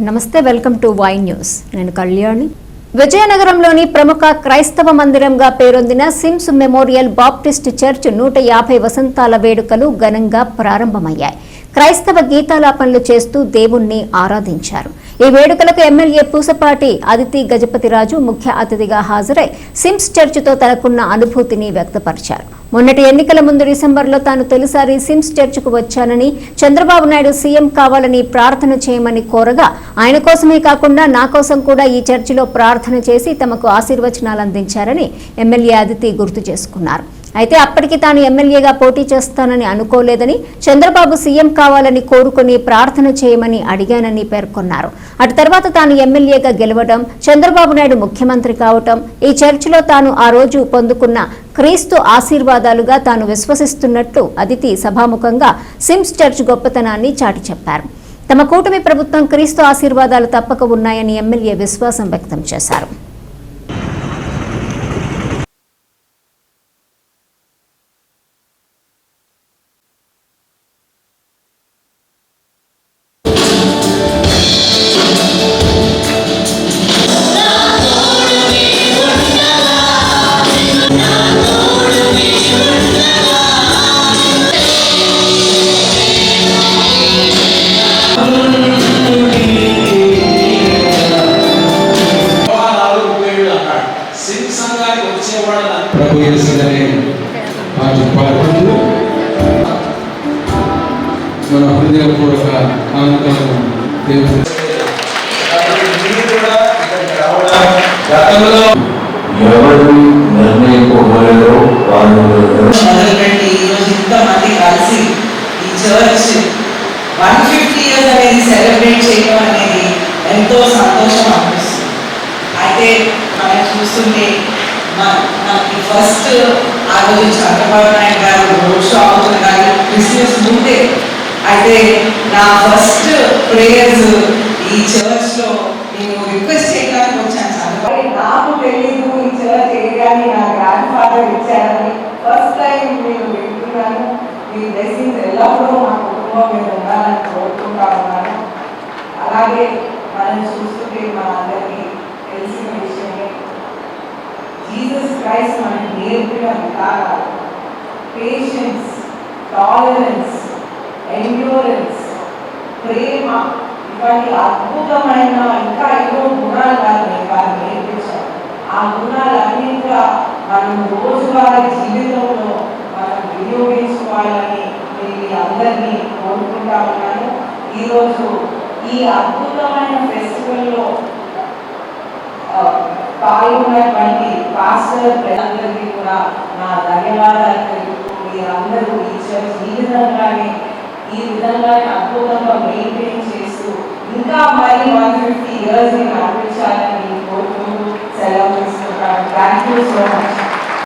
నమస్తే, welcome to Y news. నేను కళ్యాణి. విజయనగరంలోని ప్రముఖ క్రైస్తవ మందిరంగా పేరొందిన సిమ్స్ మెమోరియల్ బాప్టిస్ట్ చర్చ్ 150 వసంతాల వేడుకలు ఘనంగా ప్రారంభమయ్యాయి. క్రైస్తవ గీతాలాపనలు చేస్తూ దేవుణ్ణి ఆరాధించారు. ఈ వేడుకలకు ఎమ్మెల్యే పూసపాటి అదితి గజపతిరాజు ముఖ్య అతిథిగా హాజరై సిమ్స్ చర్చితో తనకున్న అనుభూతిని వ్యక్తపరిచారు. మొన్నటి ఎన్నికల ముందు డిసెంబర్లో తాను తొలిసారి సిమ్స్ చర్చికు వచ్చానని, చంద్రబాబు నాయుడు సీఎం కావాలని ప్రార్థన చేయమని కోరగా ఆయన కోసమే కాకుండా నా కోసం కూడా ఈ చర్చిలో ప్రార్థన చేసి తమకు ఆశీర్వచనాలు అందించారని ఎమ్మెల్యే అదితి గుర్తు చేసుకున్నారు. అయితే అప్పటికి తాను ఎమ్మెల్యేగా పోటీ చేస్తానని అనుకోలేదని, చంద్రబాబు సీఎం కావాలని కోరుకుని ప్రార్థన చేయమని అడిగానని పేర్కొన్నారు. అటు తర్వాత తాను ఎమ్మెల్యేగా గెలవడం, చంద్రబాబు నాయుడు ముఖ్యమంత్రి కావటం, ఈ చర్చిలో తాను ఆ రోజు పొందుకున్న క్రీస్తు ఆశీర్వాదాలుగా తాను విశ్వసిస్తున్నట్లు అదితి సభాముఖంగా సిమ్స్ చర్చ్ గొప్పతనాన్ని చాటి చెప్పారు. తమ కూటమి ప్రభుత్వం క్రీస్తు ఆశీర్వాదాలు తప్పక ఉన్నాయని ఎమ్మెల్యే విశ్వాసం వ్యక్తం చేశారు. ప్రభు యేసునే పాట పాడుతూ మన హృదయపూర్వక ఆనందం దేవుడు ఎవరు నిర్ణయింపబడలో మొదలుపెట్టి ఈరోజు ఇంతమంది కలిసి ఈ చర్చ్ 150 years అనేది సెలబ్రేట్ చేయడం అనేది ఎంతో సంతోషం అనిపిస్తుంది. అయితే మనం చూస్తుంటే మనకి ఫస్ట్ ఆ రోజు చంద్రబాబు నాయుడు గారు రోడ్ షో అవుతుంది కానీ క్రిస్మస్ ముందే. అయితే నా ఫస్ట్ ప్రేయర్స్ ఈ చర్చ్లో నేను రిక్వెస్ట్ చేయడానికి వచ్చాను. చంద్రబాబు నాకు తెలీదు ఈ చర్చ్ ఏరియాని నా గ్రాండ్ ఫాదర్ ఇచ్చారని ఫస్ట్ టైం నేను వింటున్నాను. మీ బ్లెస్సింగ్స్ ఎల్లప్పుడూ మా కుటుంబం మీద ఉండాలని కోరుకుంటా ఉన్నాను. అలాగే మనం చూస్తుంటే మన అందరికీ తెలిసిన విషయమే, జీసస్ క్రైస్ట్ మనకి నేర్పిన విధానాలు, పేషెన్స్, టాలరెన్స్, ఎండ్యూరెన్స్, ప్రేమ, ఇవన్నీ అద్భుతమైన ఇంకా ఎన్నో గుణాలు వారు నేర్పించారు. ఆ గుణాలన్నింటిగా మనం రోజువారీ జీవితంలో మనం వినియోగించుకోవాలని నేను అందరినీ కోరుకుంటా ఉన్నాను. ఈరోజు ఈ అద్భుతమైన ఫెస్టివల్లో పాల్గొన్నటువంటి పాస్టర్ ప్రజలందరికీ కూడా నా ధన్యవాదాలు తెలుపుతూ, మీరందరూ ఈ చర్చ్ ఈ విధంగానే అద్భుతంగా మెయింటైన్ చేస్తూ ఇంకా మరి 150 years నడిపించాలని కోరుకుంటూ సెలవు తీసుకుంటాను. Thank you so much.